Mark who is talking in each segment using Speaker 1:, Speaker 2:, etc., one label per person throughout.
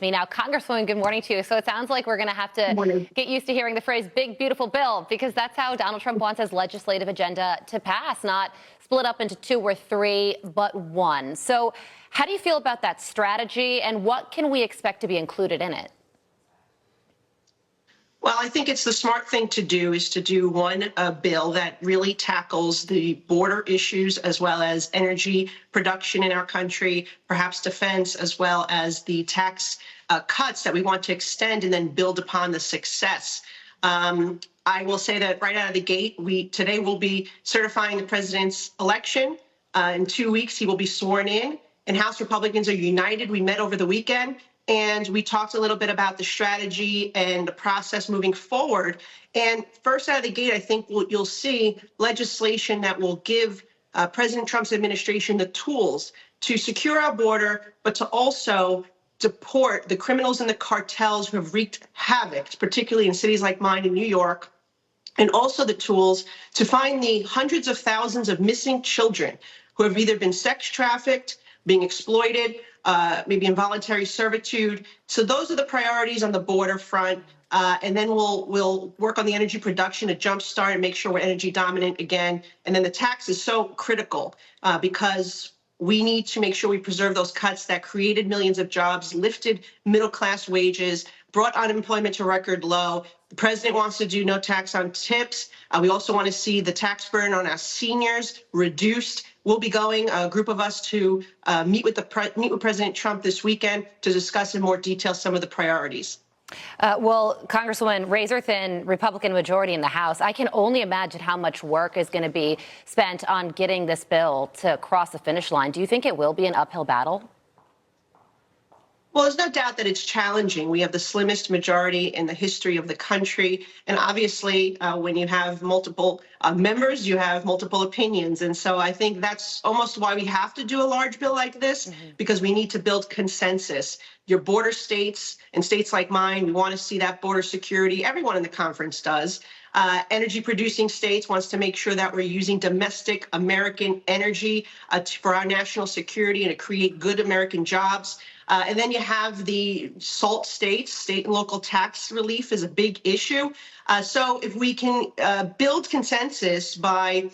Speaker 1: Me now, Congresswoman, good morning to you. So it sounds like we're going to have to get used to hearing the phrase big, beautiful bill, because that's how Donald Trump wants his legislative agenda to pass, not split up into two or three, but one. So how do you feel about that strategy, and what can we expect to be included in it?
Speaker 2: Well, I think it's the smart thing to do is to do one bill that really tackles the border issues as well as energy production in our country, perhaps defense, as well as the tax cuts that we want to extend and then build upon the success. I will say that right out of the gate, today we'll be certifying the president's election. In 2 weeks, he will be sworn in, and House Republicans are united. We met over the weekend, and we talked a little bit about the strategy and the process moving forward. And first out of the gate, I think you'll see legislation that will give President Trump's administration the tools to secure our border, but to also deport the criminals and the cartels who have wreaked havoc, particularly in cities like mine in New York, and also the tools to find the hundreds of thousands of missing children who have either been sex trafficked, being exploited, maybe involuntary servitude. So those are the priorities on the border front. And then we'll work on the energy production to jumpstart and make sure we're energy dominant again. And then the tax is so critical because we need to make sure we preserve those cuts that created millions of jobs, lifted middle-class wages, brought unemployment to a record low. The president wants to do no tax on tips. We also want to see the tax burden on our seniors reduced. We'll be going, a group of us, to meet with President Trump this weekend to discuss in more detail some of the priorities.
Speaker 1: Well, Congresswoman, razor-thin Republican majority in the House. I can only imagine how much work is going to be spent on getting this bill to cross the finish line. Do you think it will be an uphill battle?
Speaker 2: Well, there's no doubt that it's challenging. We have the slimmest majority in the history of the country. And obviously, when you have multiple members, you have multiple opinions. And so I think that's almost why we have to do a large bill like this, because we need to build consensus. Your border states and states like mine, we want to see that border security. Everyone in the conference does. Energy producing states wants to make sure that we're using domestic American energy for our national security and to create good American jobs. And then you have the SALT states, state and local tax relief is a big issue. So if we can build consensus by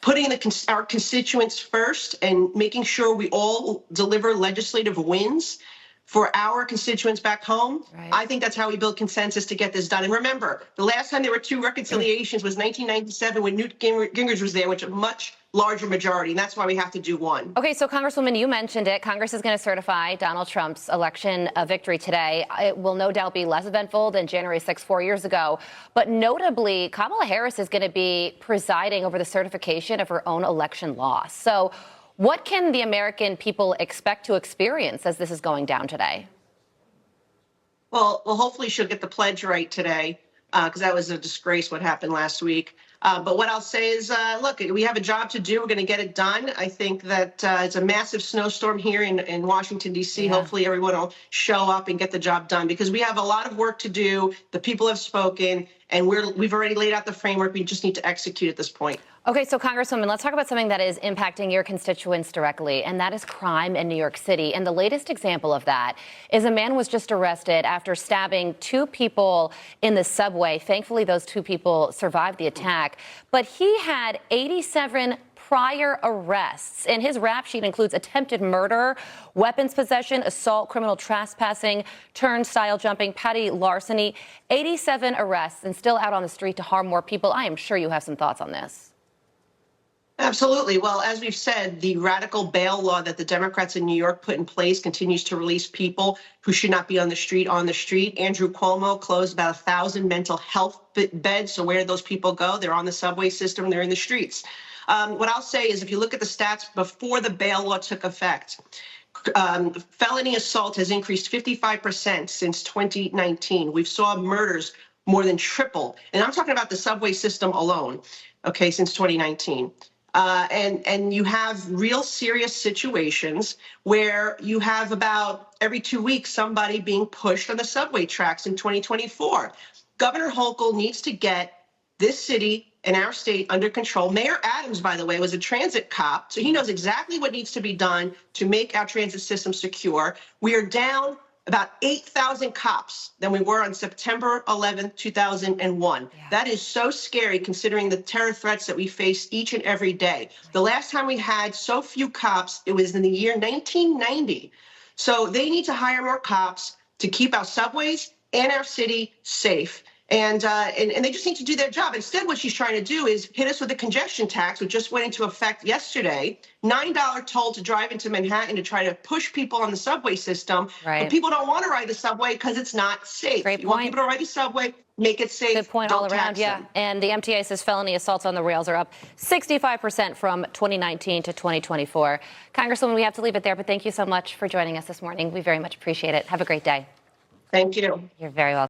Speaker 2: putting our constituents first and making sure we all deliver legislative wins for our constituents back home, right, I think that's how we build consensus to get this done. And remember, the last time there were two reconciliations was 1997 when Newt Gingrich was there, which is a much larger majority, and that's why we have to do one.
Speaker 1: Okay, so Congresswoman, you mentioned it. Congress is going to certify Donald Trump's election victory today. It will no doubt be less eventful than January 6, 4 years ago. But notably, Kamala Harris is going to be presiding over the certification of her own election loss. So what can the American people expect to experience as this is going down today?
Speaker 2: Well, hopefully she'll get the pledge right today, because that was a disgrace what happened last week. But what I'll say is, look, we have a job to do. We're going to get it done. I think that it's a massive snowstorm here in Washington, D.C. Yeah. Hopefully everyone will show up and get the job done, because we have a lot of work to do. The people have spoken, and we've already laid out the framework. We just need to execute at this point.
Speaker 1: Okay, so Congresswoman, let's talk about something that is impacting your constituents directly, and that is crime in New York City. And the latest example of that is a man was just arrested after stabbing two people in the subway. Thankfully, those two people survived the attack. But he had 87 prior arrests, and his rap sheet includes attempted murder, weapons possession, assault, criminal trespassing, turnstile jumping, petty larceny. 87 arrests and still out on the street to harm more people. I am sure you have some thoughts on this.
Speaker 2: Absolutely. Well, as we've said, the radical bail law that the Democrats in New York put in place continues to release people who should not be on the street. Andrew Cuomo closed about 1,000 mental health beds. So where do those people go? They're on the subway system. They're in the streets. What I'll say is, if you look at the stats before the bail law took effect, felony assault has increased 55% since 2019. We've saw murders more than triple. And I'm talking about the subway system alone, okay, since 2019. And you have real serious situations where you have about every 2 weeks somebody being pushed on the subway tracks in 2024. Governor Hochul needs to get this city and our state under control. Mayor Adams, by the way, was a transit cop, so he knows exactly what needs to be done to make our transit system secure. We are down about 8,000 cops than we were on September 11th, 2001.
Speaker 1: Yeah.
Speaker 2: That is so scary considering the terror threats that we face each and every day. The last time we had so few cops, it was in the year 1990. So they need to hire more cops to keep our subways and our city safe. And they just need to do their job. Instead, what she's trying to do is hit us with a congestion tax, which just went into effect yesterday. $9 toll to drive into Manhattan to try to push people on the subway system.
Speaker 1: Right.
Speaker 2: But people don't want to ride the subway because it's not safe.
Speaker 1: Great
Speaker 2: You want
Speaker 1: point.
Speaker 2: people to ride the subway, make it safe.
Speaker 1: Good point
Speaker 2: don't
Speaker 1: all around,
Speaker 2: tax
Speaker 1: yeah.
Speaker 2: them.
Speaker 1: And the MTA says felony assaults on the rails are up 65% from 2019 to 2024. Congresswoman, we have to leave it there, but thank you so much for joining us this morning. We very much appreciate it. Have a great day.
Speaker 2: Thank you.
Speaker 1: You're very welcome.